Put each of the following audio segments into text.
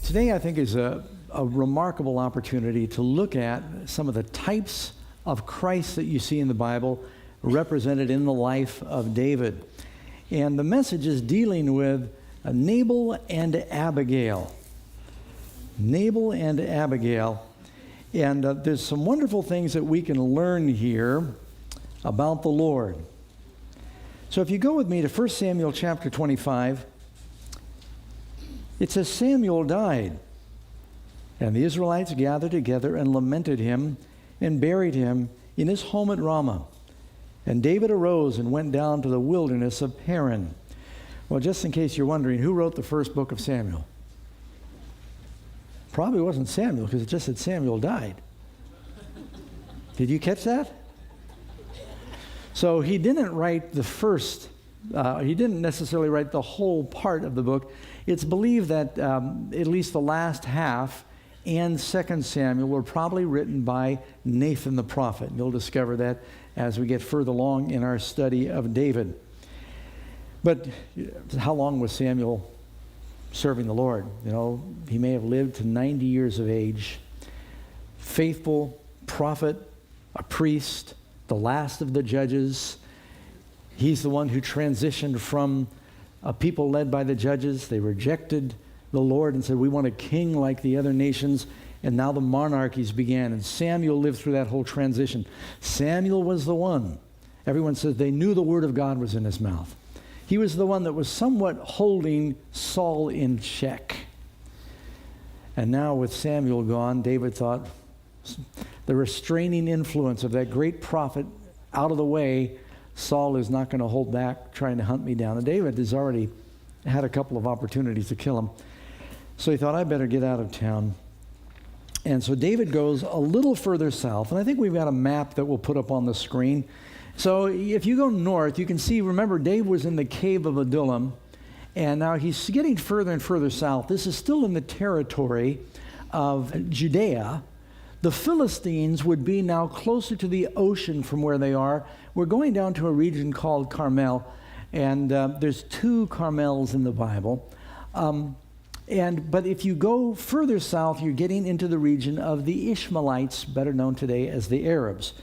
Today, I think, is a remarkable opportunity to look at some of the types of Christ that you see in the Bible represented in the life of David. And the message is dealing with Nabal and Abigail. Nabal and Abigail. And there's some wonderful things that we can learn here about the Lord. So if you go with me to 1 Samuel chapter 25, it says, Samuel died, and the Israelites gathered together and lamented him and buried him in his home at Ramah. And David arose and went down to the wilderness of Paran. Well, just in case you're wondering, who wrote the first book of Samuel? Probably wasn't Samuel, because it just said Samuel died. Did you catch that? So he didn't write the first, he didn't necessarily write the whole part of the book. It's believed that at least the last half and 2 Samuel were probably written by Nathan the prophet. You'll discover that as we get further along in our study of David. But how long was Samuel serving the Lord? You know, he may have lived to 90 years of age. Faithful prophet, a priest, the last of the judges. He's the one who transitioned from a people led by the judges. They rejected the Lord and said, we want a king like the other nations. And now the monarchies began. And Samuel lived through that whole transition. Samuel was the one. Everyone says they knew the word of God was in his mouth. He was the one that was somewhat holding Saul in check. And now with Samuel gone, David thought the restraining influence of that great prophet out of the way, Saul is not going to hold back trying to hunt me down. And David has already had a couple of opportunities to kill him. So he thought, I better get out of town. And so David goes a little further south. And I think we've got a map that we'll put up on the screen. So if you go north, you can see, remember, David was in the cave of Adullam. And now he's getting further and further south. This is still in the territory of Judea. The Philistines would be now closer to the ocean from where they are. We're going down to a region called Carmel, and there's 2 Carmels in the Bible. But if you go further south, you're getting into the region of the Ishmaelites, better known today as the Arabs.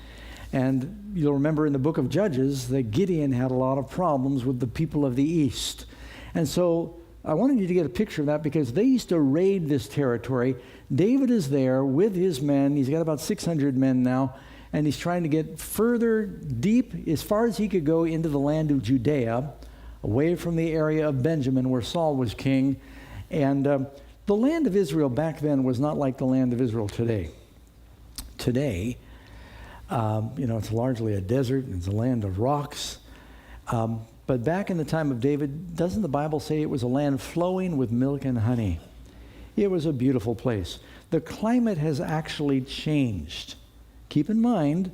And you'll remember in the book of Judges that Gideon had a lot of problems with the people of the east. And so I wanted you to get a picture of that because they used to raid this territory. David is there with his men. He's got about 600 men now, and he's trying to get further deep as far as he could go into the land of Judea, away from the area of Benjamin where Saul was king. And the land of Israel back then was not like the land of Israel today. Today, it's largely a desert. It's a land of rocks. But back in the time of David, doesn't the Bible say it was a land flowing with milk and honey? It was a beautiful place. The climate has actually changed. Keep in mind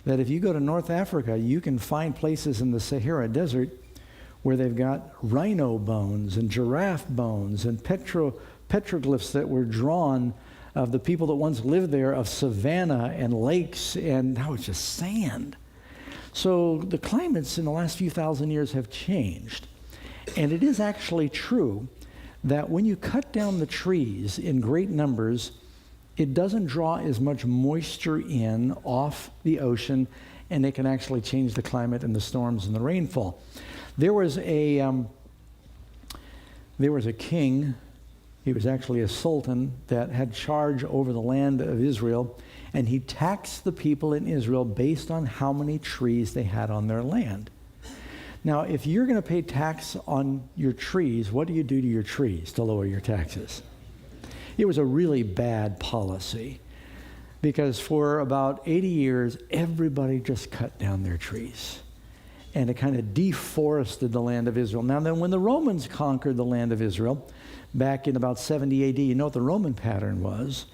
that if you go to North Africa, you can find places in the Sahara Desert where they've got rhino bones and giraffe bones and petroglyphs that were drawn of the people that once lived there, of savanna and lakes, and now it's just sand. So the climates in the last few thousand years have changed. And it is actually true that when you cut down the trees in great numbers, it doesn't draw as much moisture in off the ocean, and it can actually change the climate and the storms and the rainfall. There was a king, he was actually a sultan, that had charge over the land of Israel, and he taxed the people in Israel based on how many trees they had on their land. Now, if you're going to pay tax on your trees, what do you do to your trees to lower your taxes? It was a really bad policy because for about 80 years, everybody just cut down their trees. And it kind of deforested the land of Israel. Now then, when the Romans conquered the land of Israel back in about 70 AD, you know what the Roman pattern was?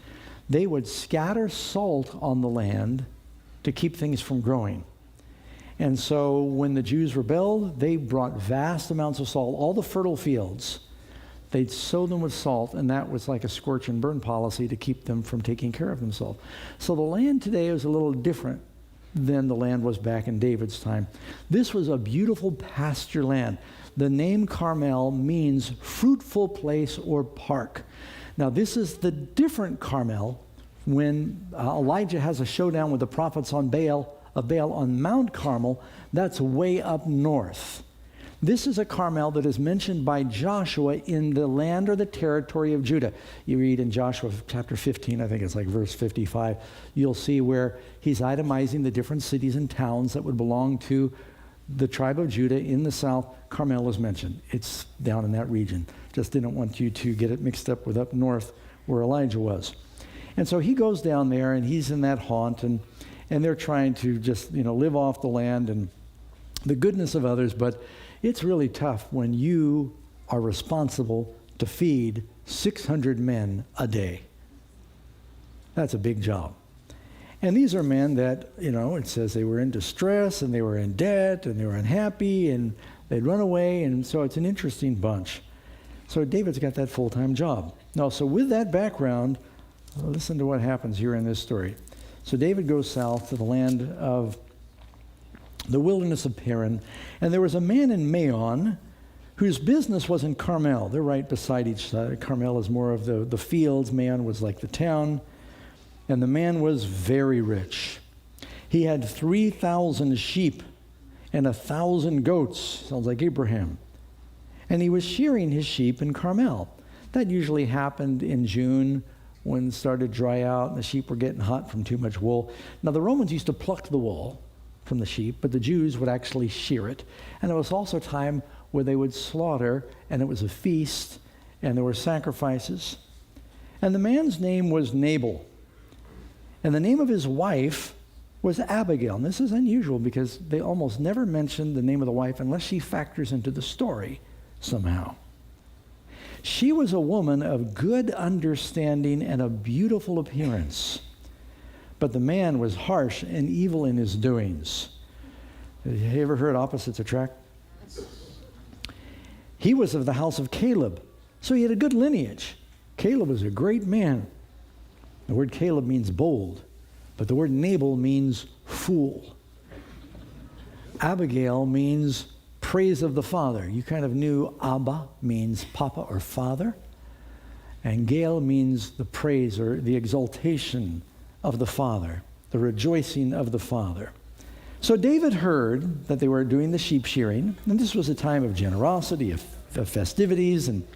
They would scatter salt on the land to keep things from growing. And so when the Jews rebelled, they brought vast amounts of salt, all the fertile fields. They'd sow them with salt, and that was like a scorch and burn policy to keep them from taking care of themselves. So the land today is a little different than the land was back in David's time. This was a beautiful pasture land. The name Carmel means fruitful place or park. Now, this is the different Carmel when Elijah has a showdown with the prophets of Baal on Mount Carmel. That's way up north. This is a Carmel that is mentioned by Joshua in the land or the territory of Judah. You read in Joshua chapter 15, I think it's like verse 55, you'll see where he's itemizing the different cities and towns that would belong to the tribe of Judah in the south. Carmel is mentioned. It's down in that region. Just didn't want you to get it mixed up with up north where Elijah was. And so he goes down there and he's in that haunt, and they're trying to just, live off the land and the goodness of others, but it's really tough when you are responsible to feed 600 men a day. That's a big job. And these are men that, it says they were in distress and they were in debt and they were unhappy and they'd run away, and so it's an interesting bunch. So David's got that full-time job. Now, so with that background, listen to what happens here in this story. So David goes south to the land of the wilderness of Paran, and there was a man in Maon whose business was in Carmel. They're right beside each side. Carmel is more of the fields. Maon was like the town. And the man was very rich. He had 3,000 sheep and 1,000 goats. Sounds like Abraham. And he was shearing his sheep in Carmel. That usually happened in June when it started to dry out and the sheep were getting hot from too much wool. Now, the Romans used to pluck the wool from the sheep, but the Jews would actually shear it. And it was also a time where they would slaughter, and it was a feast, and there were sacrifices. And the man's name was Nabal. And the name of his wife was Abigail. And this is unusual because they almost never mention the name of the wife unless she factors into the story somehow. She was a woman of good understanding and a beautiful appearance. But the man was harsh and evil in his doings. Have you ever heard opposites attract? He was of the house of Caleb, so he had a good lineage. Caleb was a great man. The word Caleb means bold, but the word Nabal means fool. Abigail means praise of the father. You kind of knew Abba means papa or father, and Gail means the praise or the exaltation of the father, the rejoicing of the father. So David heard that they were doing the sheep shearing, and this was a time of generosity, of festivities, and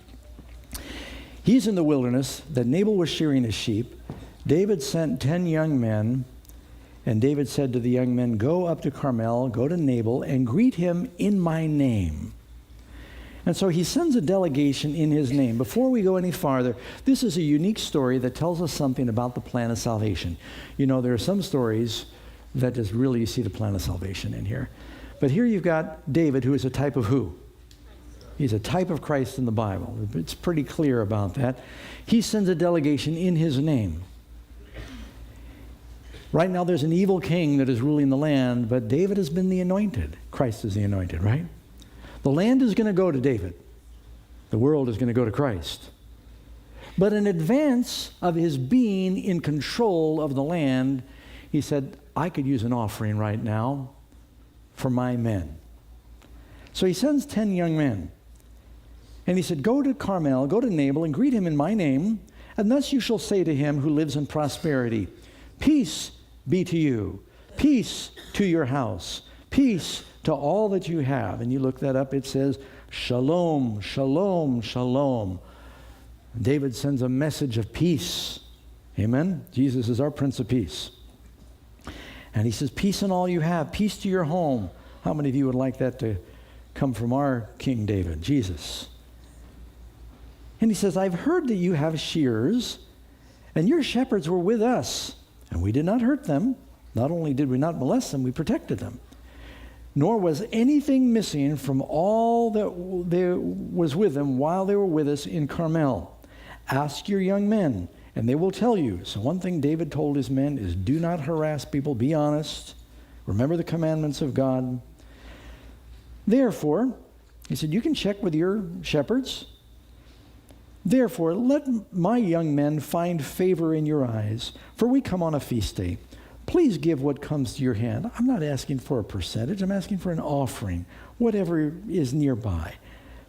he's in the wilderness, that Nabal was shearing his sheep. David sent 10 young men, and David said to the young men, "Go up to Carmel, go to Nabal, and greet him in my name." And so he sends a delegation in his name. Before we go any farther, this is a unique story that tells us something about the plan of salvation. There are some stories that just really you see the plan of salvation in here. But here you've got David, who is a type of who? He's a type of Christ in the Bible. It's pretty clear about that. He sends a delegation in his name. Right now there's an evil king that is ruling the land, but David has been the anointed. Christ is the anointed, right? The land is going to go to David. The world is going to go to Christ. But in advance of his being in control of the land, he said, I could use an offering right now for my men. So he sends 10 young men. And he said, go to Carmel, go to Nabal, and greet him in my name, and thus you shall say to him who lives in prosperity, peace be to you, peace to your house, peace to all that you have. And you look that up, it says, shalom, shalom, shalom. David sends a message of peace. Amen? Jesus is our Prince of Peace. And he says, peace in all you have, peace to your home. How many of you would like that to come from our King David, Jesus? And he says, I've heard that you have shears, and your shepherds were with us, and we did not hurt them. Not only did we not molest them, we protected them. Nor was anything missing from all that there was with them while they were with us in Carmel. Ask your young men, and they will tell you. So one thing David told his men is do not harass people, be honest, remember the commandments of God. Therefore, he said, you can check with your shepherds. Therefore, let my young men find favor in your eyes, for we come on a feast day. Please give what comes to your hand. I'm not asking for a percentage. I'm asking for an offering, whatever is nearby.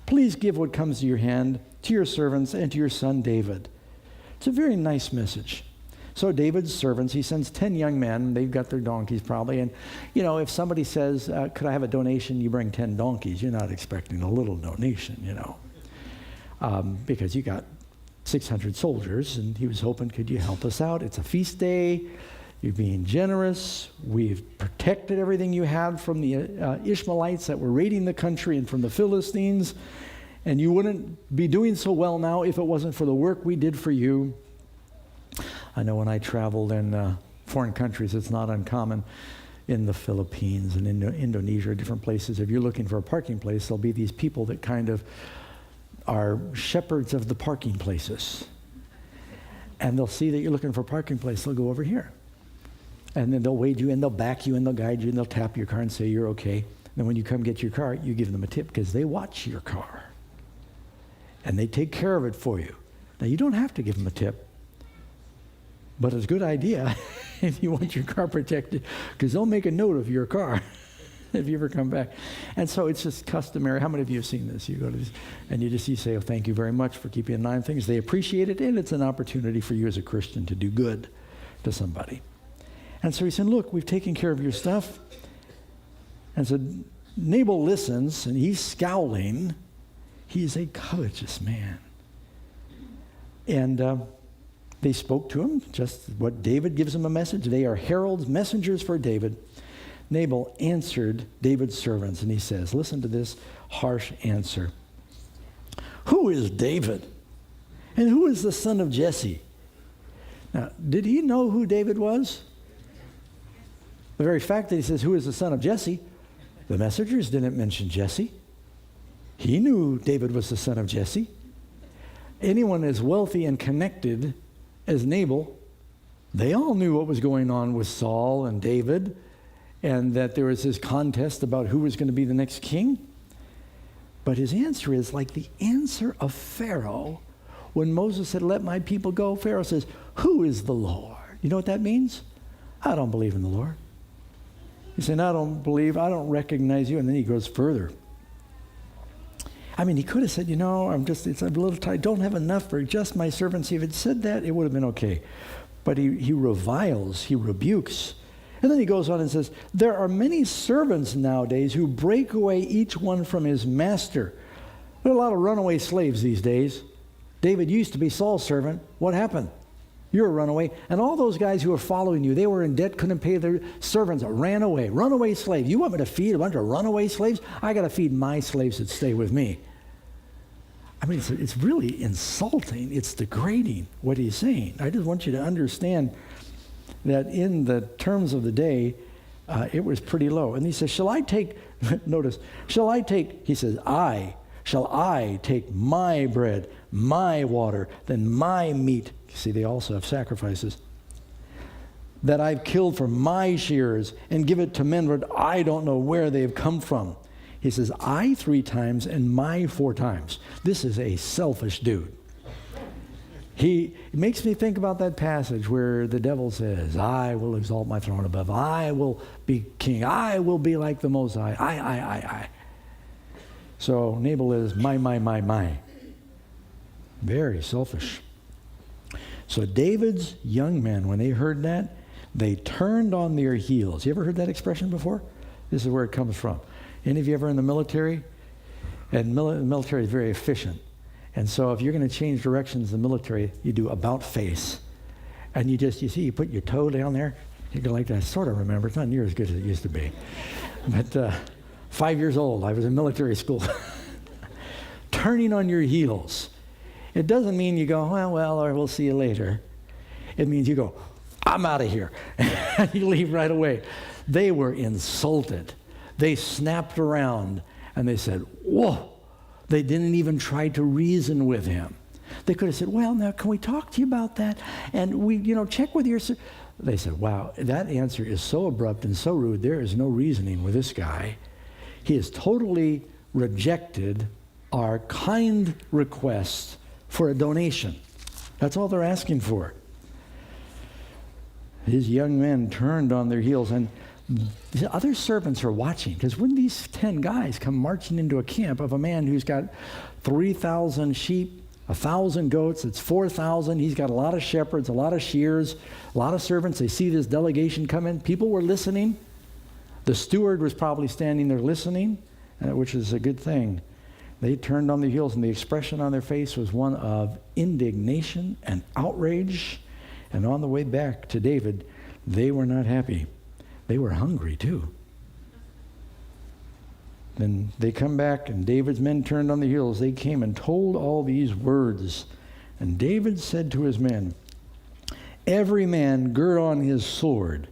Please give what comes to your hand to your servants and to your son David. It's a very nice message. So David's servants, he sends 10 young men. They've got their donkeys probably. And, if somebody says, could I have a donation? You bring 10 donkeys. You're not expecting a little donation, because you got 600 soldiers. And he was hoping, could you help us out? It's a feast day. You're being generous. We've protected everything you had from the Ishmaelites that were raiding the country and from the Philistines. And you wouldn't be doing so well now if it wasn't for the work we did for you. I know when I traveled in foreign countries, it's not uncommon in the Philippines and in Indonesia, different places. If you're looking for a parking place, there'll be these people that kind of are shepherds of the parking places. And they'll see that you're looking for a parking place, they'll go over here. And then they'll wade you in, they'll back you in, they'll guide you, and they'll tap your car and say you're okay. Then when you come get your car, you give them a tip because they watch your car. And they take care of it for you. Now, you don't have to give them a tip. But it's a good idea if you want your car protected, because they'll make a note of your car if you ever come back. And so it's just customary. How many of you have seen this? You go to this, and you say, oh, thank you very much for keeping an eye on things. They appreciate it, and it's an opportunity for you as a Christian to do good to somebody. And so he said, look, we've taken care of your stuff. And so Nabal listens, and he's scowling. He's a covetous man. And they spoke to him, just what David gives him a message. They are heralds, messengers for David. Nabal answered David's servants, and he says, listen to this harsh answer. Who is David? And who is the son of Jesse? Now, did he know who David was? The very fact that he says, who is the son of Jesse? The messengers didn't mention Jesse. He knew David was the son of Jesse. Anyone as wealthy and connected as Nabal, they all knew what was going on with Saul and David, and that there was this contest about who was going to be the next king. But his answer is like the answer of Pharaoh. When Moses said, let my people go, Pharaoh says, who is the Lord? You know what that means? I don't believe in the Lord. He's saying, I don't recognize you. And then he goes further. I mean, he could have said, it's a little tight. Don't have enough for just my servants. If he had said that, it would have been okay. But he reviles, he rebukes. And then he goes on and says, there are many servants nowadays who break away each one from his master. There are a lot of runaway slaves these days. David used to be Saul's servant. What happened? You're a runaway. And all those guys who were following you, they were in debt, couldn't pay their servants, ran away. Runaway slaves. You want me to feed a bunch of runaway slaves? I got to feed my slaves that stay with me. I mean, it's really insulting. It's degrading what he's saying. I just want you to understand that in the terms of the day, it was pretty low. And he says, shall I take, he says, shall I take my bread, my water, then my meat. See, they also have sacrifices that I've killed for my shearers and give it to men, but I don't know where they have come from. He says, I 3 times and my 4 times. This is a selfish dude. It makes me think about that passage where the devil says, I will exalt my throne above. I will be king. I will be like the Most High. I. So Nabal is my. Very selfish. So David's young men, when they heard that, they turned on their heels. You ever heard that expression before? This is where it comes from. Any of you ever in the military? And the military is very efficient. And so if you're going to change directions in the military, you do about face. And you put your toe down there. You go like that. I sort of remember. It's not near as good as it used to be. But 5 years old, I was in military school. Turning on your heels. It doesn't mean you go, well, or we'll see you later. It means you go, I'm out of here. And you leave right away. They were insulted. They snapped around and they said, whoa. They didn't even try to reason with him. They could have said, well, now, can we talk to you about that? And we, check with your... They said, wow, that answer is so abrupt and so rude. There is no reasoning with this guy. He has totally rejected our kind request for a donation. That's all they're asking for. His young men turned on their heels, and the other servants are watching, because when these 10 guys come marching into a camp of a man who's got 3,000 sheep, 1,000 goats, it's 4,000. He's got a lot of shepherds, a lot of shears, a lot of servants. They see this delegation come in. People were listening. The steward was probably standing there listening, which is a good thing. They turned on their heels, and the expression on their face was one of indignation and outrage. And on the way back to David, they were not happy. They were hungry too. Then they come back, and David's men turned on the heels. They came and told all these words. And David said to his men, every man gird on his sword.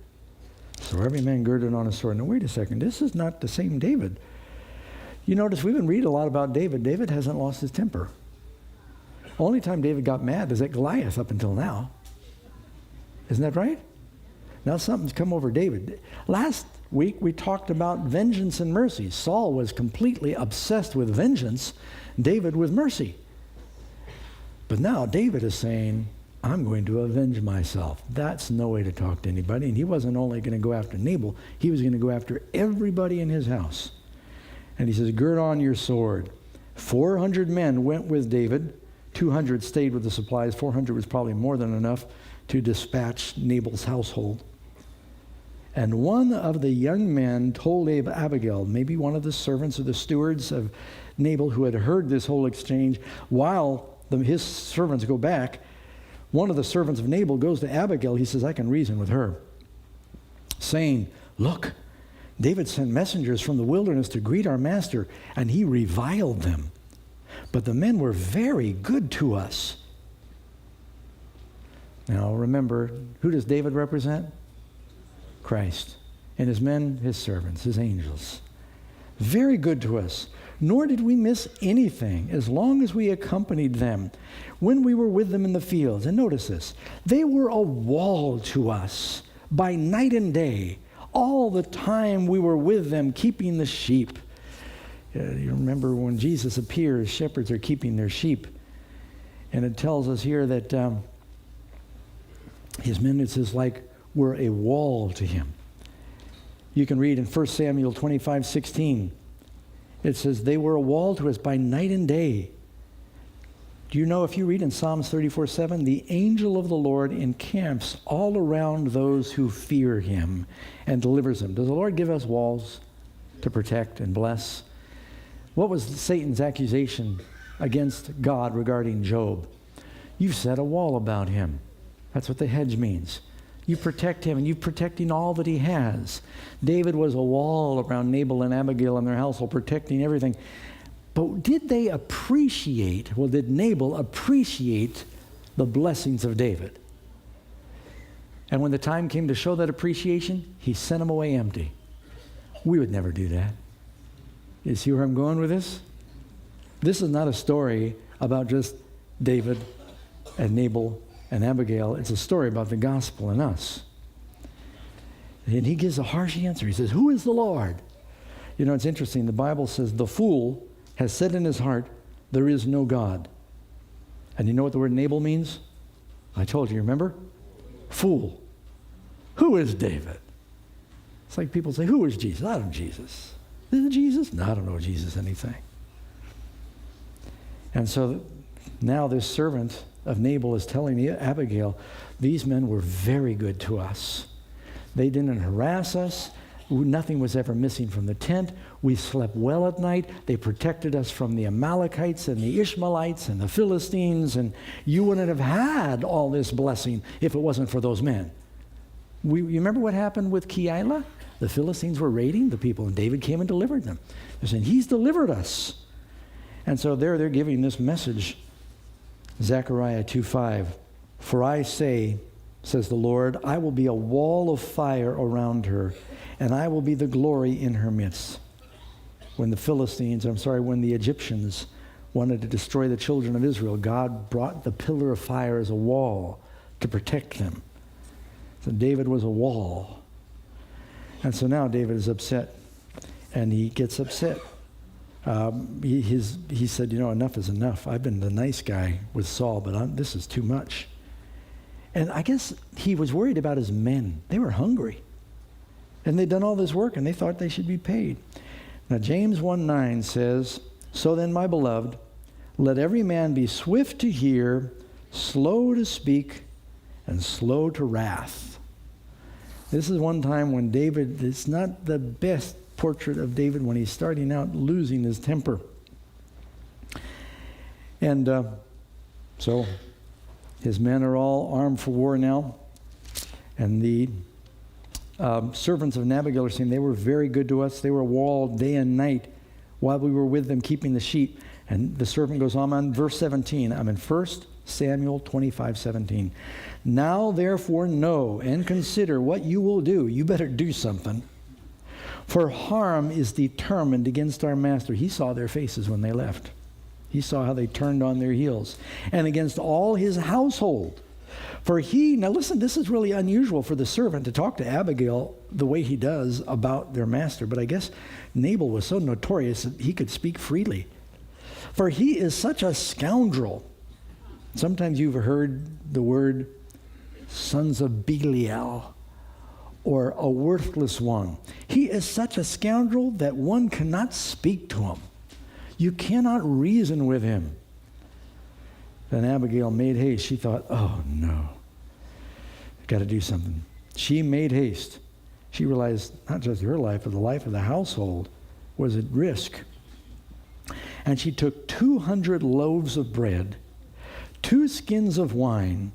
So every man girded on his sword. Now wait a second, this is not the same David. You notice we've been reading a lot about David. David hasn't lost his temper. Only time David got mad is at Goliath up until now. Isn't that right? Now something's come over David. Last week we talked about vengeance and mercy. Saul was completely obsessed with vengeance, David with mercy. But now David is saying, I'm going to avenge myself. That's no way to talk to anybody. And he wasn't only going to go after Nabal, he was going to go after everybody in his house. And he says, gird on your sword. 400 men went with David. 200 stayed with the supplies. 400 was probably more than enough to dispatch Nabal's household. And one of the young men told Abigail, maybe one of the servants or the stewards of Nabal who had heard this whole exchange, while his servants go back, one of the servants of Nabal goes to Abigail. He says, I can reason with her, saying, look, David sent messengers from the wilderness to greet our master, and he reviled them. But the men were very good to us. Now remember, who does David represent? Christ. And his men, his servants, his angels. Very good to us. Nor did we miss anything as long as we accompanied them when we were with them in the fields. And notice this, they were a wall to us by night and day, all the time we were with them keeping the sheep. You remember when Jesus appears, shepherds are keeping their sheep. And it tells us here that his men, it says, like, were a wall to him. You can read in 1 Samuel 25:16. It says, they were a wall to us by night and day. Do you know, if you read in Psalms 34:7, the angel of the Lord encamps all around those who fear him and delivers them. Does the Lord give us walls to protect and bless? What was Satan's accusation against God regarding Job? You've set a wall about him. That's what the hedge means. You protect him, and you're protecting all that he has. David was a wall around Nabal and Abigail and their household, protecting everything. But did they appreciate, did Nabal appreciate the blessings of David? And when the time came to show that appreciation, he sent them away empty. We would never do that. You see where I'm going with this? This is not a story about just David and Nabal and Abigail. It's a story about the gospel and us. And he gives a harsh answer. He says, who is the Lord? You know, it's interesting. The Bible says the fool has said in his heart, there is no God. And you know what the word Nabal means? I told you, remember? Fool. Who is David? It's like people say, who is Jesus? I don't know Jesus. Is it Jesus? No, I don't know Jesus anything. And so now this servant of Nabal is telling Abigail, these men were very good to us. They didn't harass us. Nothing was ever missing from the tent. We slept well at night. They protected us from the Amalekites and the Ishmaelites and the Philistines, and you wouldn't have had all this blessing if it wasn't for those men. You remember what happened with Keilah? The Philistines were raiding the people, and David came and delivered them. They're saying, he's delivered us. And so they're giving this message. Zechariah 2:5, for I say, says the Lord, I will be a wall of fire around her, and I will be the glory in her midst. When the Egyptians wanted to destroy the children of Israel, God brought the pillar of fire as a wall to protect them. So David was a wall. And so now David is upset, and he gets upset. He said, enough is enough. I've been the nice guy with Saul, but this is too much. And I guess he was worried about his men. They were hungry. And they'd done all this work, and they thought they should be paid. Now, James 1:9 says, so then, my beloved, Let every man be swift to hear, slow to speak, and slow to wrath. This is one time when David, it's not the best portrait of David when he's starting out losing his temper. And so his men are all armed for war now. And the servants of Nabal are saying they were very good to us. They were walled day and night while we were with them keeping the sheep. And the servant goes on verse 17. I'm in 1 Samuel 25:17. Now therefore know and consider what you will do. You better do something. For harm is determined against our master. He saw their faces when they left. He saw how they turned on their heels. And against all his household. For he, now listen, this is really unusual for the servant to talk to Abigail the way he does about their master. But I guess Nabal was so notorious that he could speak freely. For he is such a scoundrel. Sometimes you've heard the word sons of Belial, or a worthless one. He is such a scoundrel that one cannot speak to him. You cannot reason with him. Then Abigail made haste. She thought, oh no, got to do something. She made haste. She realized not just her life, but the life of the household was at risk. And she took 200 loaves of bread, 2 skins of wine,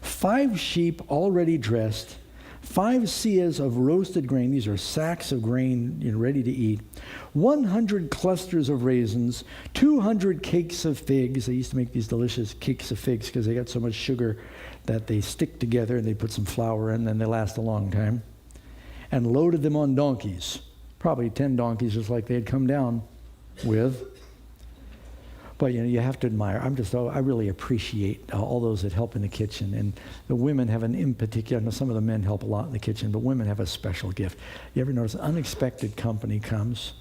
5 sheep already dressed, 5 seahs of roasted grain. These are sacks of grain ready to eat. 100 clusters of raisins, 200 cakes of figs. They used to make these delicious cakes of figs because they got so much sugar that they stick together, and they put some flour in, and they last a long time. And loaded them on donkeys, probably 10 donkeys, just like they had come down with. But you have to admire. I really appreciate all those that help in the kitchen. And the women have in particular, I know some of the men help a lot in the kitchen, but women have a special gift. You ever notice unexpected company comes,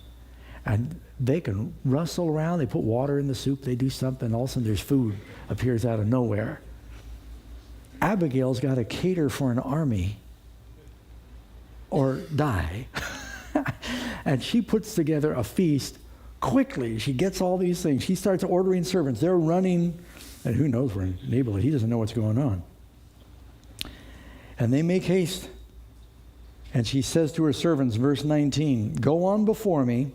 and they can rustle around, they put water in the soup, they do something, and all of a sudden there's food appears out of nowhere. Abigail's got to cater for an army or die. And she puts together a feast quickly. She gets all these things. She starts ordering servants. They're running, and who knows where Nabal is. He doesn't know what's going on. And they make haste. And she says to her servants, verse 19, go on before me.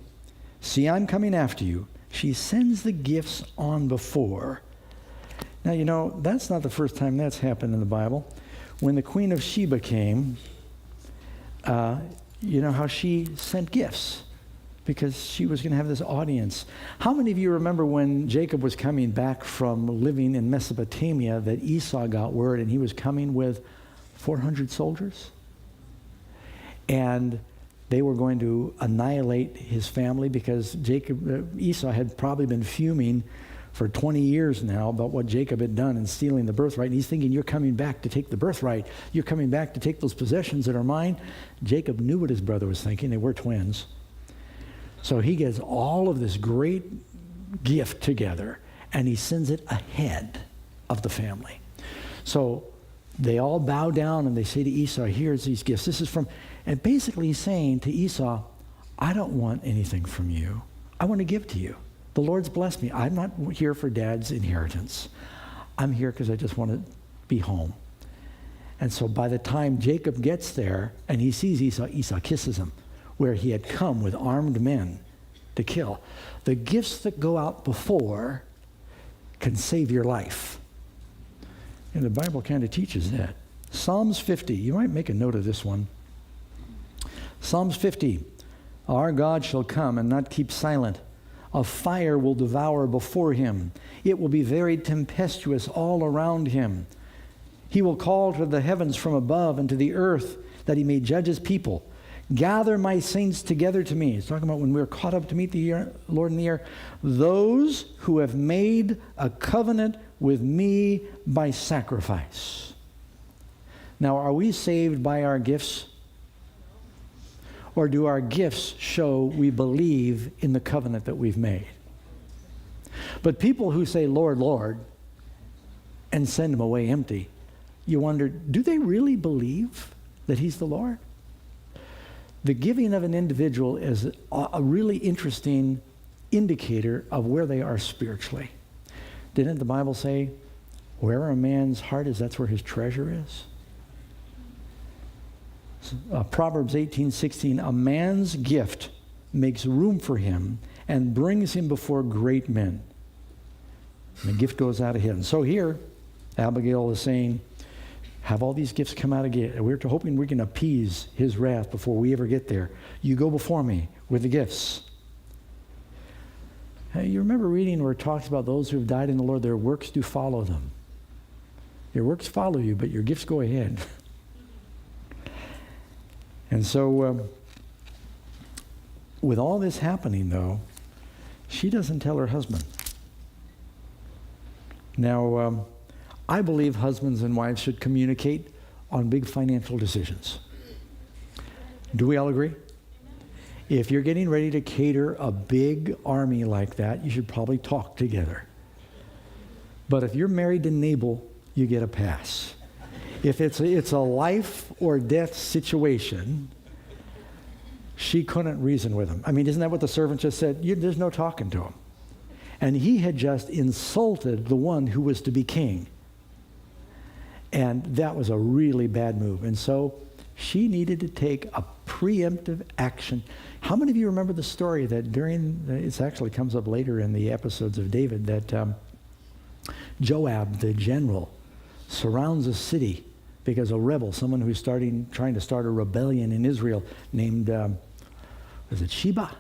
See, I'm coming after you. She sends the gifts on before. Now, that's not the first time that's happened in the Bible. When the Queen of Sheba came, you know how she sent gifts because she was going to have this audience. How many of you remember when Jacob was coming back from living in Mesopotamia that Esau got word and he was coming with 400 soldiers? And they were going to annihilate his family because Esau had probably been fuming for 20 years now about what Jacob had done in stealing the birthright. And he's thinking, you're coming back to take the birthright. You're coming back to take those possessions that are mine. Jacob knew what his brother was thinking. They were twins. So he gets all of this great gift together, and he sends it ahead of the family. So they all bow down, and they say to Esau, here's these gifts. This is from, and basically he's saying to Esau, I don't want anything from you. I want to give to you. The Lord's blessed me. I'm not here for Dad's inheritance. I'm here because I just want to be home. And so by the time Jacob gets there and he sees Esau, Esau kisses him, where he had come with armed men to kill. The gifts that go out before can save your life. And the Bible kind of teaches that. Psalms 50. You might make a note of this one. Psalms 50. Our God shall come and not keep silent. A fire will devour before him. It will be very tempestuous all around him. He will call to the heavens from above and to the earth that he may judge his people. Gather my saints together to me. He's talking about when we're caught up to meet the Lord in the air. Those who have made a covenant with me by sacrifice. Now, are we saved by our gifts? Or do our gifts show we believe in the covenant that we've made? But people who say, Lord, Lord, and send them away empty, you wonder, do they really believe that he's the Lord? The giving of an individual is a really interesting indicator of where they are spiritually. Didn't the Bible say, wherever a man's heart is, that's where his treasure is? Proverbs 18:16, a man's gift makes room for him and brings him before great men. And the gift goes out of him. So here, Abigail is saying, have all these gifts come out again. We're hoping we can appease his wrath before we ever get there. You go before me with the gifts. Hey, you remember reading where it talks about those who have died in the Lord, their works do follow them. Your works follow you, but your gifts go ahead. And so, with all this happening, though, she doesn't tell her husband. Now, I believe husbands and wives should communicate on big financial decisions. Do we all agree? If you're getting ready to cater a big army like that, you should probably talk together. But if you're married to Nabal, you get a pass. If it's a life or death situation, she couldn't reason with him. I mean, isn't that what the servant just said? There's no talking to him. And he had just insulted the one who was to be king. And that was a really bad move. And so she needed to take a preemptive action. How many of you remember the story that it actually comes up later in the episodes of David, that Joab, the general, surrounds a city because a rebel, someone who's trying to start a rebellion in Israel named, was it Sheba?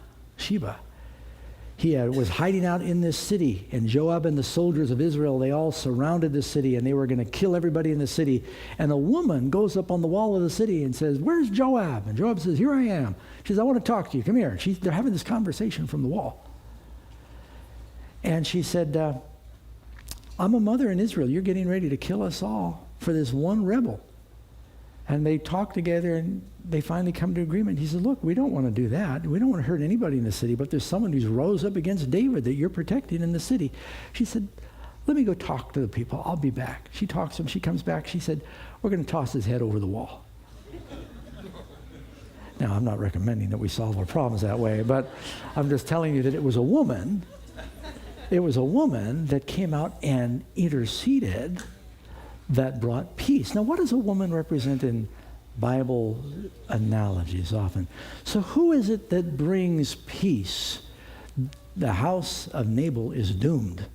He was hiding out in this city, and Joab and the soldiers of Israel, they all surrounded the city, and they were going to kill everybody in the city. And a woman goes up on the wall of the city and says, "Where's Joab?" And Joab says, "Here I am." She says, "I want to talk to you. Come here." They're having this conversation from the wall. And she said, "I'm a mother in Israel. You're getting ready to kill us all for this one rebel." And they talk together, and they finally come to agreement. He says, "Look, we don't want to do that. We don't want to hurt anybody in the city, but there's someone who's rose up against David that you're protecting in the city." She said, "Let me go talk to the people. I'll be back." She talks to him. She comes back. She said, "We're going to toss his head over the wall." Now, I'm not recommending that we solve our problems that way, but I'm just telling you that it was a woman. It was a woman that came out and interceded that brought peace. Now, what does a woman represent in Bible analogies often? So who is it that brings peace? The house of Nabal is doomed.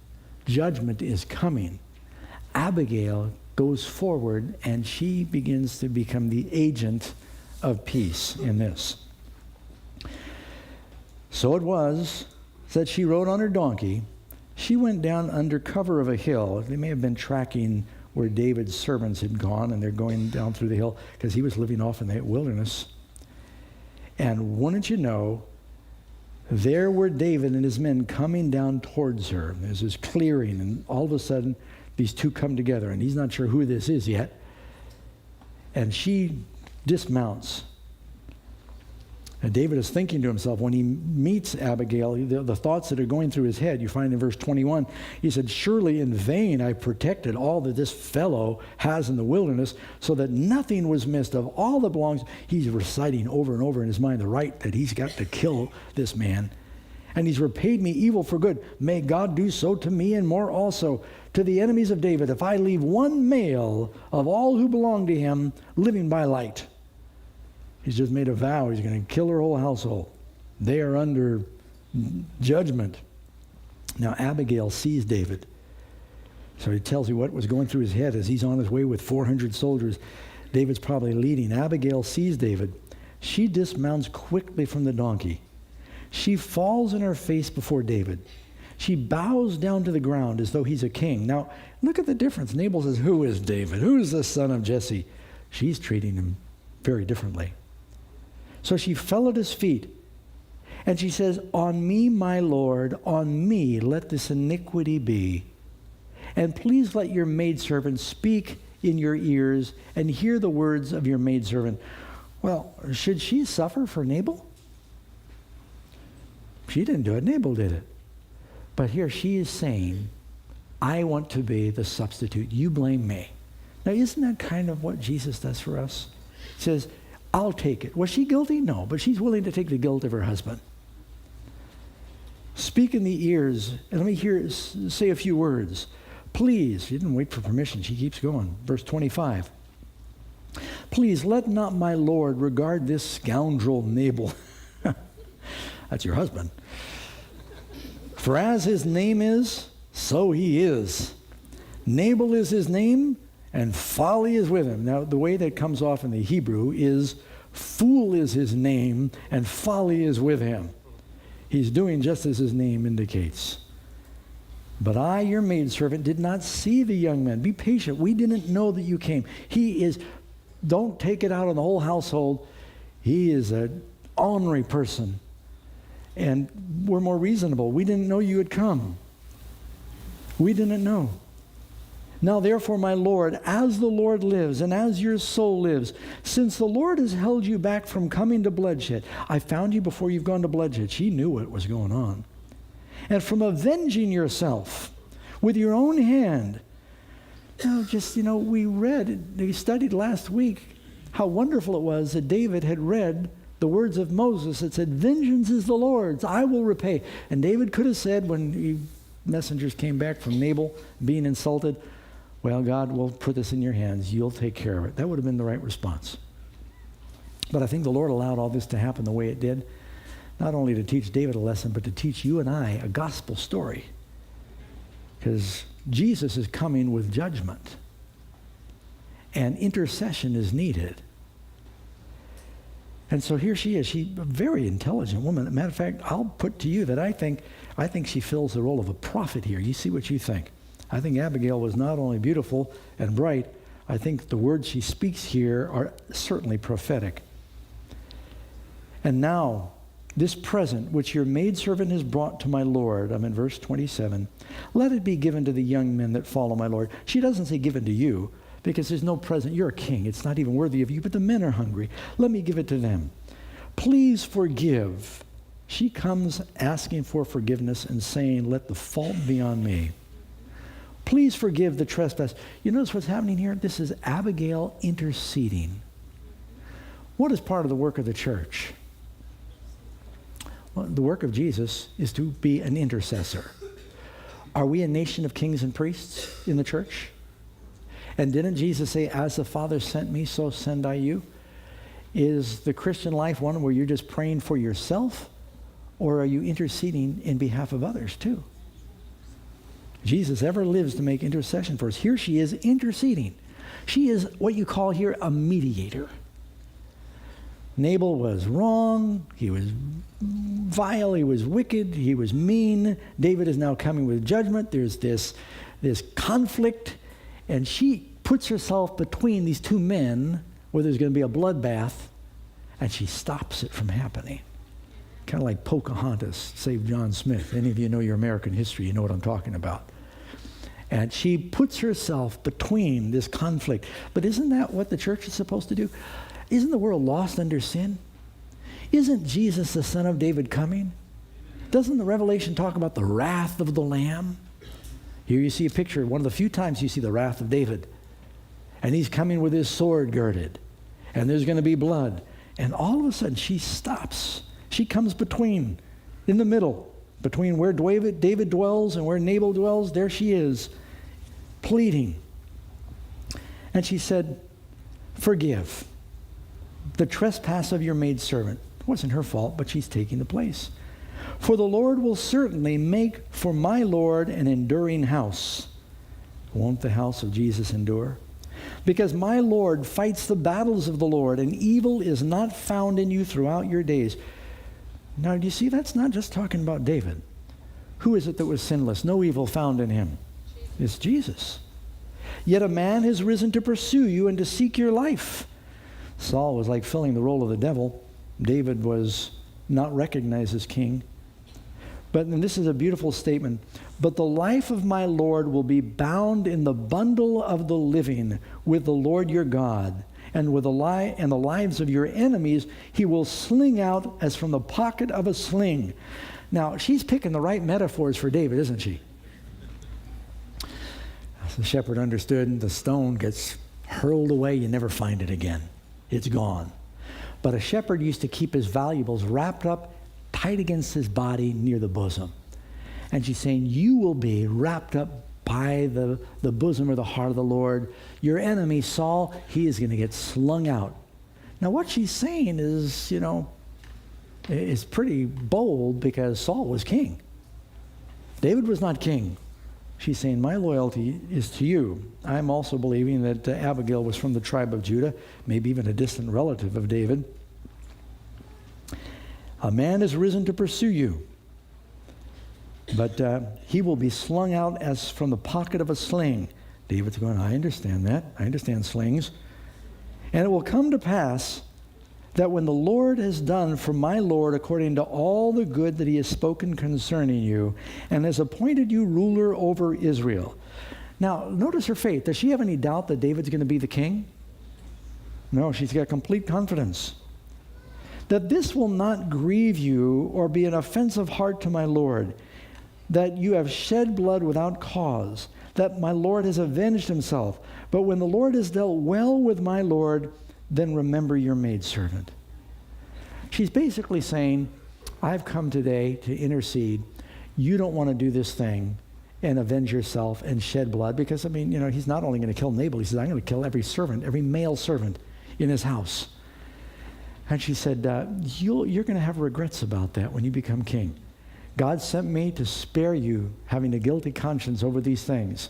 Judgment is coming. Abigail goes forward, and she begins to become the agent of peace in this. So it was that she rode on her donkey. She went down under cover of a hill. They may have been tracking where David's servants had gone, and they're going down through the hill because he was living off in the wilderness. And wouldn't you know, there were David and his men coming down towards her. There's this clearing, and all of a sudden, these two come together, and he's not sure who this is yet. And she dismounts. And David is thinking to himself, when he meets Abigail, the thoughts that are going through his head, you find in verse 21, he said, "Surely in vain I protected all that this fellow has in the wilderness, so that nothing was missed of all that belongs." He's reciting over and over in his mind the right that he's got to kill this man. "And he's repaid me evil for good. May God do so to me and more also, to the enemies of David, if I leave one male of all who belong to him living by light." He's just made a vow. He's going to kill her whole household. They are under judgment. Now, Abigail sees David. So he tells you what was going through his head as he's on his way with 400 soldiers. David's probably leading. Abigail sees David. She dismounts quickly from the donkey. She falls on her face before David. She bows down to the ground as though he's a king. Now, look at the difference. Nabal says, "Who is David? Who is the son of Jesse?" She's treating him very differently. So she fell at his feet, and she says, "On me, my Lord, on me let this iniquity be. And please let your maidservant speak in your ears and hear the words of your maidservant." Well, should she suffer for Nabal? She didn't do it. Nabal did it. But here she is saying, "I want to be the substitute. You blame me." Now, isn't that kind of what Jesus does for us? He says, "I'll take it." Was she guilty? No, but she's willing to take the guilt of her husband. Speak in the ears, and let me say a few words. Please, she didn't wait for permission. She keeps going. Verse 25. Please let not my Lord regard this scoundrel Nabal. That's your husband. For as his name is, so he is. Nabal is his name, and folly is with him. Now, the way that comes off in the Hebrew is, fool is his name, and folly is with him. He's doing just as his name indicates. But I, your maidservant, did not see the young man. Be patient. We didn't know that you came. Don't take it out on the whole household. He is an ornery person. And we're more reasonable. We didn't know you had come. We didn't know. Now therefore, my Lord, as the Lord lives, and as your soul lives, since the Lord has held you back from coming to bloodshed, I found you before you've gone to bloodshed. She knew what was going on. And from avenging yourself with your own hand. We studied last week how wonderful it was that David had read the words of Moses that said, vengeance is the Lord's, I will repay. And David could have said when messengers came back from Nabal being insulted, well, God will put this in your hands. You'll take care of it. That would have been the right response. But I think the Lord allowed all this to happen the way it did, not only to teach David a lesson, but to teach you and I a gospel story. Because Jesus is coming with judgment. And intercession is needed. And so here she is. She's a very intelligent woman. As a matter of fact, I'll put to you that I think she fills the role of a prophet here. You see what you think. I think Abigail was not only beautiful and bright, I think the words she speaks here are certainly prophetic. And now, this present which your maidservant has brought to my Lord, I'm in verse 27, let it be given to the young men that follow my Lord. She doesn't say given to you, because there's no present. You're a king. It's not even worthy of you, but the men are hungry. Let me give it to them. Please forgive. She comes asking for forgiveness and saying, let the fault be on me. Please forgive the trespass. You notice what's happening here? This is Abigail interceding. What is part of the work of the church? Well, the work of Jesus is to be an intercessor. Are we a nation of kings and priests in the church? And didn't Jesus say, as the Father sent me, so send I you? Is the Christian life one where you're just praying for yourself, or are you interceding in behalf of others too? Jesus ever lives to make intercession for us. Here she is interceding. She is what you call here a mediator. Nabal was wrong. He was vile. He was wicked. He was mean. David is now coming with judgment. There's this conflict. And she puts herself between these two men where there's going to be a bloodbath, and she stops it from happening. Kind of like Pocahontas saved John Smith. Any of you know your American history, you know what I'm talking about. And she puts herself between this conflict. But isn't that what the church is supposed to do? Isn't the world lost under sin? Isn't Jesus the Son of David coming? Doesn't the Revelation talk about the wrath of the Lamb? Here you see a picture, one of the few times you see the wrath of David. And he's coming with his sword girded. And there's going to be blood. And all of a sudden she stops. She comes between, in the middle, between where David dwells and where Nabal dwells. There she is, pleading. And she said, forgive the trespass of your maidservant. It wasn't her fault, but she's taking the place. For the Lord will certainly make for my Lord an enduring house. Won't the house of Jesus endure? Because my Lord fights the battles of the Lord, and evil is not found in you throughout your days. Now, do you see, that's not just talking about David. Who is it that was sinless? No evil found in him. It's Jesus. Yet a man has risen to pursue you and to seek your life. Saul was like filling the role of the devil. David was not recognized as king. But, and this is a beautiful statement, but the life of my Lord will be bound in the bundle of the living with the Lord your God, and with the lives of your enemies he will sling out as from the pocket of a sling. Now, she's picking the right metaphors for David, isn't she? As the shepherd understood, the stone gets hurled away, you never find it again. It's gone. But a shepherd used to keep his valuables wrapped up tight against his body near the bosom. And she's saying, you will be wrapped up by the bosom or the heart of the Lord. Your enemy, Saul, he is going to get slung out. Now, what she's saying is, is pretty bold because Saul was king. David was not king. She's saying, my loyalty is to you. I'm also believing that Abigail was from the tribe of Judah, maybe even a distant relative of David. A man has risen to pursue you, but he will be slung out as from the pocket of a sling. David's going, I understand that. I understand slings. And it will come to pass that when the Lord has done for my Lord according to all the good that he has spoken concerning you, and has appointed you ruler over Israel. Now, notice her faith. Does she have any doubt that David's going to be the king? No, she's got complete confidence. That this will not grieve you or be an offensive heart to my Lord, that you have shed blood without cause, that my Lord has avenged himself. But when the Lord has dealt well with my Lord, then remember your maidservant. She's basically saying, I've come today to intercede. You don't want to do this thing and avenge yourself and shed blood, because, he's not only going to kill Nabal, he says, I'm going to kill every servant, every male servant in his house. And she said, you're going to have regrets about that when you become king. God sent me to spare you having a guilty conscience over these things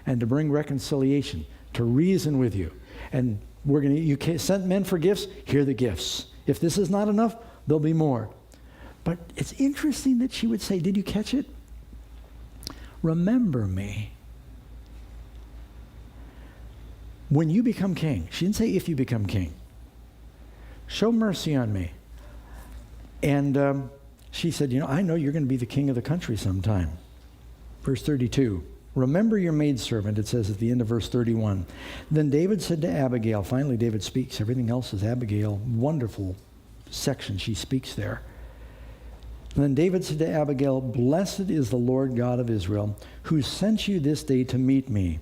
and to bring reconciliation, to reason with you. And you sent men for gifts, here are the gifts. If this is not enough, there'll be more. But it's interesting that she would say, did you catch it? Remember me. When you become king, she didn't say if you become king. Show mercy on me. And she said, I know you're going to be the king of the country sometime. Verse 32. Remember your maidservant, it says at the end of verse 31. Then David said to Abigail, finally David speaks, everything else is Abigail, wonderful section she speaks there. And then David said to Abigail, blessed is the Lord God of Israel, who sent you this day to meet me.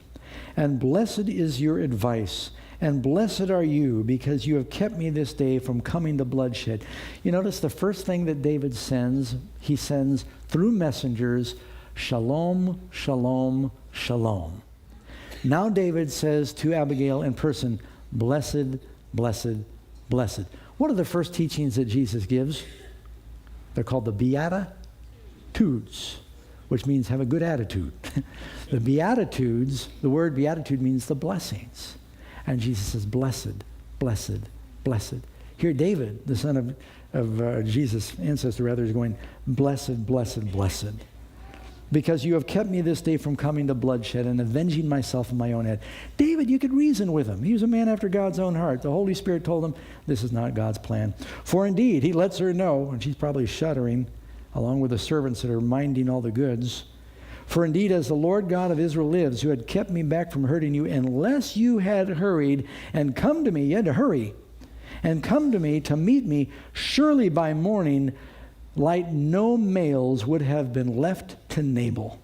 And blessed is your advice, and blessed are you, because you have kept me this day from coming to bloodshed. You notice the first thing that David sends, he sends through messengers, shalom, shalom, shalom. Now David says to Abigail in person, blessed, blessed, blessed. What are the first teachings that Jesus gives? They're called the Beatitudes, which means have a good attitude. The Beatitudes, the word beatitude means the blessings. And Jesus says, blessed, blessed, blessed. Here David, the son of Jesus' ancestor rather, is going, blessed, blessed, blessed. Because you have kept me this day from coming to bloodshed and avenging myself on my own head. David, you could reason with him. He was a man after God's own heart. The Holy Spirit told him, this is not God's plan. For indeed, he lets her know, and she's probably shuddering, along with the servants that are minding all the goods. For indeed, as the Lord God of Israel lives, who had kept me back from hurting you, unless you had hurried and come to me, you had to hurry, and come to me to meet me, surely by morning light no males would have been left to Nabal.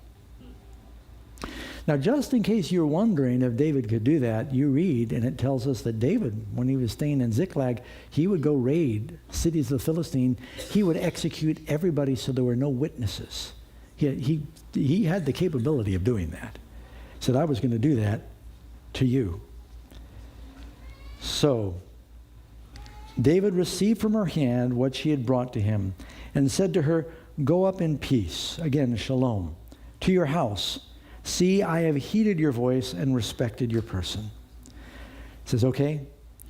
Now, just in case you're wondering if David could do that, you read, and it tells us that David, when he was staying in Ziklag, he would go raid cities of the Philistine. He would execute everybody so there were no witnesses. He had the capability of doing that. He said, I was going to do that to you. So David received from her hand what she had brought to him, and said to her, go up in peace, again, shalom, to your house. See, I have heeded your voice and respected your person. He says, okay,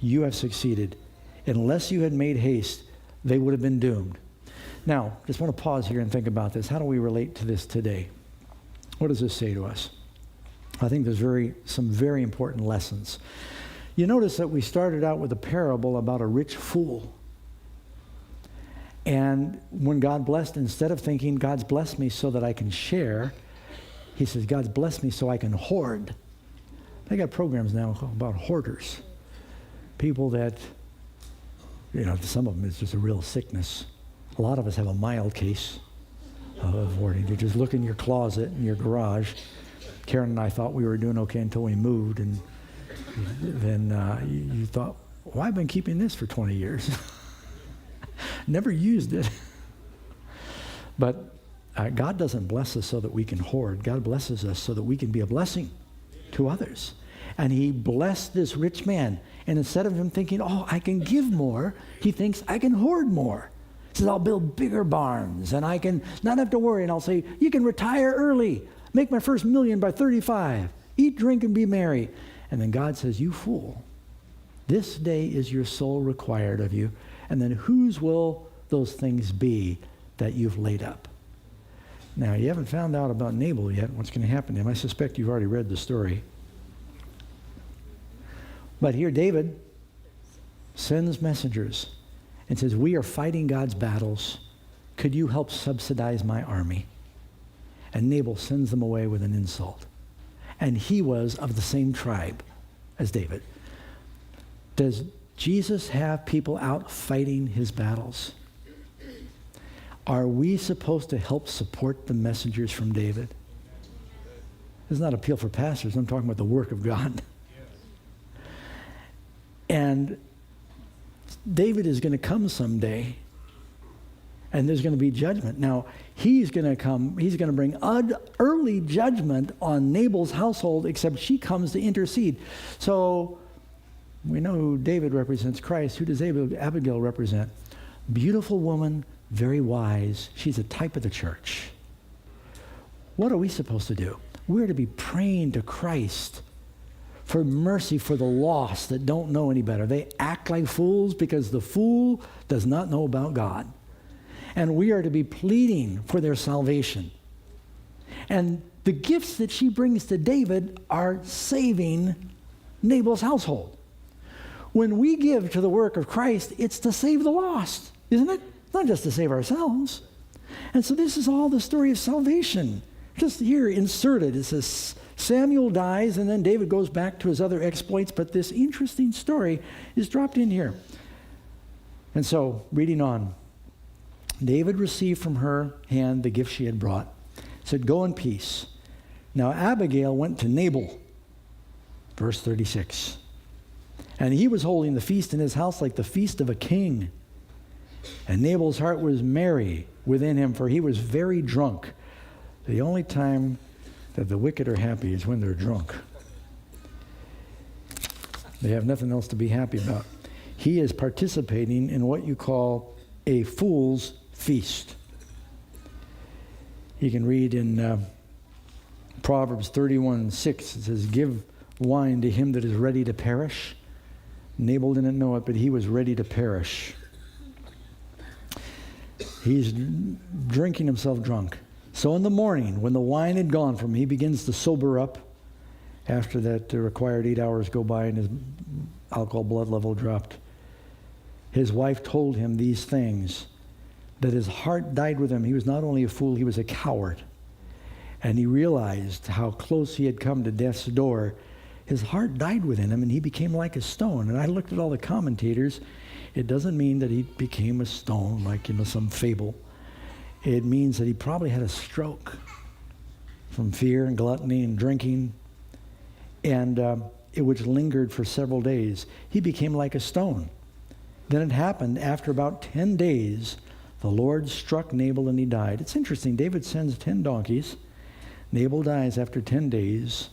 you have succeeded. Unless you had made haste, they would have been doomed. Now, just want to pause here and think about this. How do we relate to this today? What does this say to us? I think there's some very important lessons. You notice that we started out with a parable about a rich fool. And when God blessed, instead of thinking, God's blessed me so that I can share, he says, God's blessed me so I can hoard. They got programs now about hoarders. People that, some of them it's just a real sickness. A lot of us have a mild case of hoarding. You just look in your closet, in your garage. Karen and I thought we were doing okay until we moved, and then you thought, well, I've been keeping this for 20 years. Never used it. But God doesn't bless us so that we can hoard. God blesses us so that we can be a blessing to others. And he blessed this rich man. And instead of him thinking, oh, I can give more, he thinks, I can hoard more. He says, I'll build bigger barns, and I can not have to worry. And I'll say, you can retire early. Make my first $1,000,000 by 35. Eat, drink, and be merry. And then God says, you fool. This day is your soul required of you. And then whose will those things be that you've laid up? Now, you haven't found out about Nabal yet, what's going to happen to him. I suspect you've already read the story. But here David sends messengers and says, we are fighting God's battles. Could you help subsidize my army? And Nabal sends them away with an insult. And he was of the same tribe as David. Does Jesus have people out fighting his battles? Are we supposed to help support the messengers from David? This is not appeal for pastors. I'm talking about the work of God. And David is going to come someday, and there's going to be judgment. Now, he's going to come, he's going to bring early judgment on Nabal's household, except she comes to intercede. So we know who David represents, Christ. Who does Abigail represent? Beautiful woman, very wise. She's a type of the church. What are we supposed to do? We're to be praying to Christ for mercy for the lost that don't know any better. They act like fools because the fool does not know about God. And we are to be pleading for their salvation. And the gifts that she brings to David are saving Nabal's household. When we give to the work of Christ, it's to save the lost, isn't it? Not just to save ourselves. And so this is all the story of salvation. Just here inserted, it says Samuel dies, and then David goes back to his other exploits, but this interesting story is dropped in here. And so, reading on, David received from her hand the gift she had brought, said, go in peace. Now Abigail went to Nabal, verse 36. And he was holding the feast in his house like the feast of a king. And Nabal's heart was merry within him, for he was very drunk. The only time that the wicked are happy is when they're drunk. They have nothing else to be happy about. He is participating in what you call a fool's feast. You can read in Proverbs 31:6. It says, give wine to him that is ready to perish. Nabal didn't know it, but he was ready to perish. He's drinking himself drunk. So in the morning, when the wine had gone from him, he begins to sober up. After that required 8 hours go by and his alcohol blood level dropped. His wife told him these things, that his heart died with him. He was not only a fool, he was a coward. And he realized how close he had come to death's door. His heart died within him, and he became like a stone. And I looked at all the commentators. It doesn't mean that he became a stone, like some fable. It means that he probably had a stroke from fear and gluttony and drinking, and which lingered for several days. He became like a stone. Then it happened after about 10 days, the Lord struck Nabal and he died. It's interesting. David sends 10 donkeys. Nabal dies after 10 days,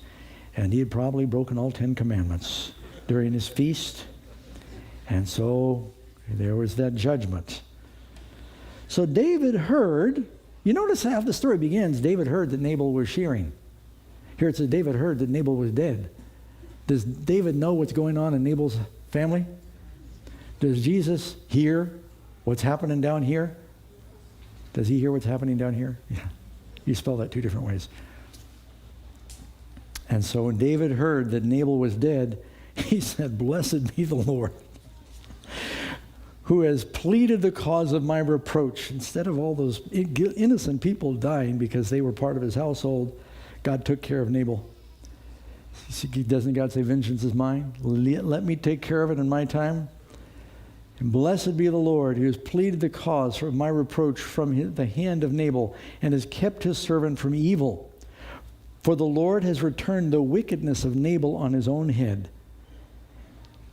and he had probably broken all 10 commandments during his feast. And so there was that judgment. So David heard, you notice how the story begins. David heard that Nabal was shearing. Here it says David heard that Nabal was dead. Does David know what's going on in Nabal's family? Does Jesus hear what's happening down here? Does he hear what's happening down here? Yeah. You spell that two different ways. And so when David heard that Nabal was dead, he said, blessed be the Lord, who has pleaded the cause of my reproach. Instead of all those innocent people dying because they were part of his household, God took care of Nabal. Doesn't God say, vengeance is mine? Let me take care of it in my time. And blessed be the Lord, who has pleaded the cause of my reproach from the hand of Nabal, and has kept his servant from evil. For the Lord has returned the wickedness of Nabal on his own head.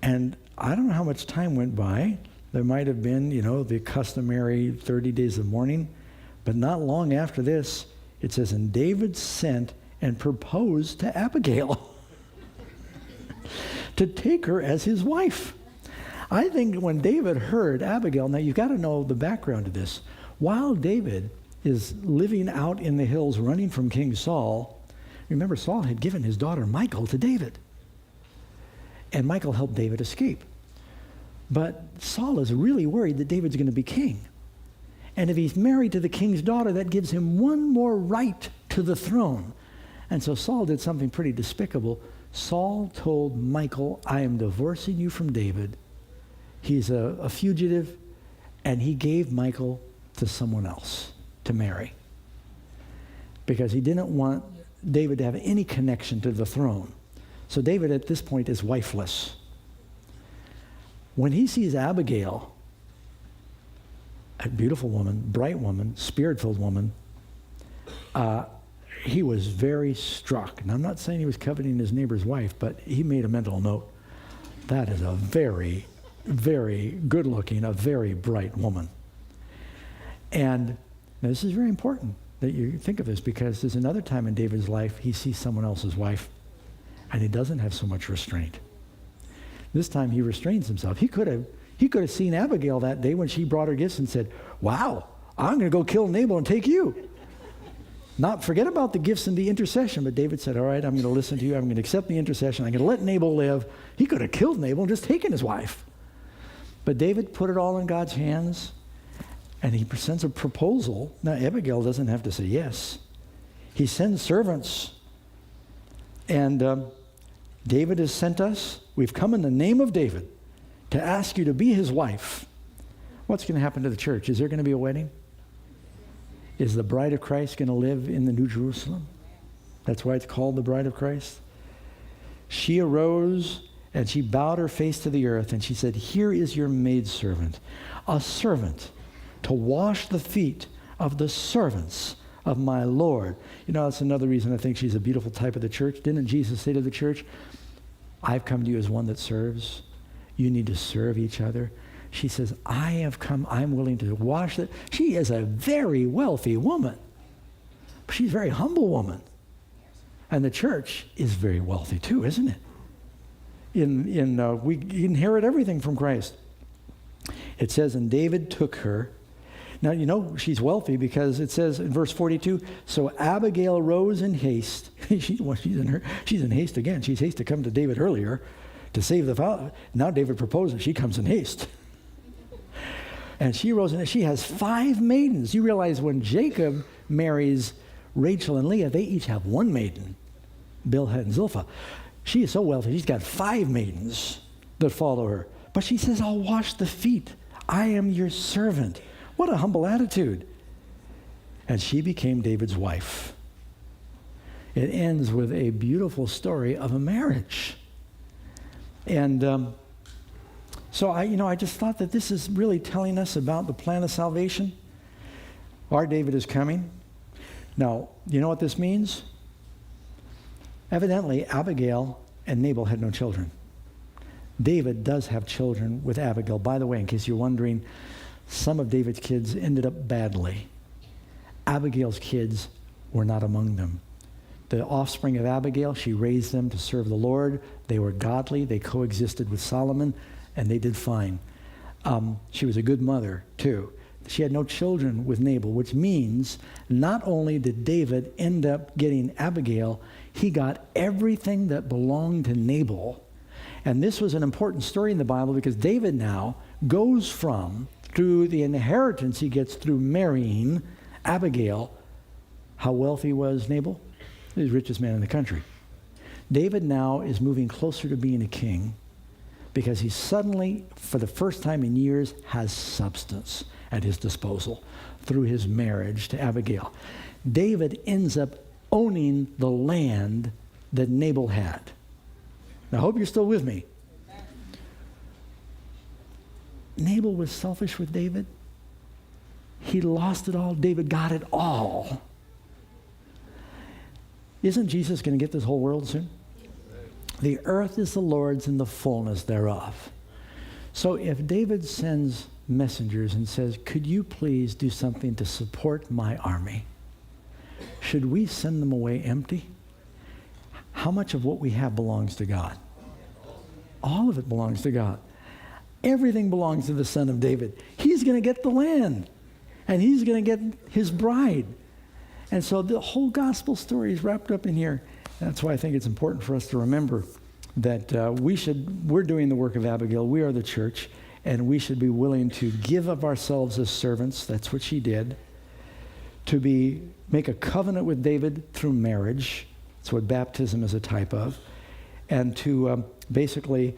And I don't know how much time went by. There might have been, the customary 30 days of mourning. But not long after this, it says, and David sent and proposed to Abigail to take her as his wife. I think when David heard Abigail, now you've got to know the background to this. While David is living out in the hills running from King Saul, remember Saul had given his daughter Michal to David. And Michal helped David escape. But Saul is really worried that David's going to be king. And if he's married to the king's daughter, that gives him one more right to the throne. And so Saul did something pretty despicable. Saul told Michal, I am divorcing you from David. He's a fugitive, and he gave Michal to someone else to marry because he didn't want David to have any connection to the throne. So David at this point is wifeless. When he sees Abigail, a beautiful woman, bright woman, spirit-filled woman, he was very struck. And I'm not saying he was coveting his neighbor's wife, but he made a mental note. That is a very, very good-looking, a very bright woman. And this is very important that you think of this because there's another time in David's life he sees someone else's wife and he doesn't have so much restraint. This time he restrains himself. He could have seen Abigail that day when she brought her gifts and said, wow, I'm going to go kill Nabal and take you. Not forget about the gifts and the intercession, but David said, all right, I'm going to listen to you. I'm going to accept the intercession. I'm going to let Nabal live. He could have killed Nabal and just taken his wife. But David put it all in God's hands, and he presents a proposal. Now, Abigail doesn't have to say yes. He sends servants, and David has sent us. We've come in the name of David to ask you to be his wife. What's going to happen to the church? Is there going to be a wedding? Is the bride of Christ going to live in the New Jerusalem? That's why it's called the bride of Christ. She arose and she bowed her face to the earth and she said, here is your maidservant, a servant to wash the feet of the servants of my Lord. You know, that's another reason I think she's a beautiful type of the church. Didn't Jesus say to the church, I've come to you as one that serves. You need to serve each other. She says, I have come, I'm willing to wash it. She is a very wealthy woman. She's a very humble woman. And the church is very wealthy too, isn't it? We inherit everything from Christ. It says, and David took her. Now, you know, she's wealthy because it says in verse 42, so Abigail rose in haste. she's in haste again. She's haste to come to David earlier to save the father. Now David proposes. She comes in haste. And she rose in, she has 5 maidens. You realize when Jacob marries Rachel and Leah, they each have 1 maiden, Bilhah and Zilpah. She is so wealthy, she's got 5 maidens that follow her. But she says, I'll wash the feet. I am your servant. What a humble attitude. And she became David's wife. It ends with a beautiful story of a marriage. And so I just thought that this is really telling us about the plan of salvation. Our David is coming. Now, you know what this means? Evidently, Abigail and Nabal had no children. David does have children with Abigail. By the way, in case you're wondering, some of David's kids ended up badly. Abigail's kids were not among them. The offspring of Abigail, she raised them to serve the Lord. They were godly. They coexisted with Solomon, and they did fine. She was a good mother, too. She had no children with Nabal, which means not only did David end up getting Abigail, he got everything that belonged to Nabal. And this was an important story in the Bible because David now goes from, through the inheritance he gets through marrying Abigail. How wealthy was Nabal? He was the richest man in the country. David now is moving closer to being a king because he suddenly, for the first time in years, has substance at his disposal through his marriage to Abigail. David ends up owning the land that Nabal had. Now, I hope you're still with me. Nabal was selfish with David. He lost it all. David got it all. Isn't Jesus going to get this whole world soon? The earth is the Lord's and the fullness thereof. So if David sends messengers and says, could you please do something to support my army? Should we send them away empty? How much of what we have belongs to God? All of it belongs to God. Everything belongs to the Son of David. He's going to get the land, and he's going to get his bride. And so the whole gospel story is wrapped up in here. That's why I think it's important for us to remember that we're doing the work of Abigail. We are the church, and we should be willing to give of ourselves as servants. That's what she did. To make a covenant with David through marriage. That's what baptism is a type of. And to basically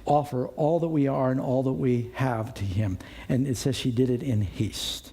offer all that we are and all that we have to him. And it says she did it in haste.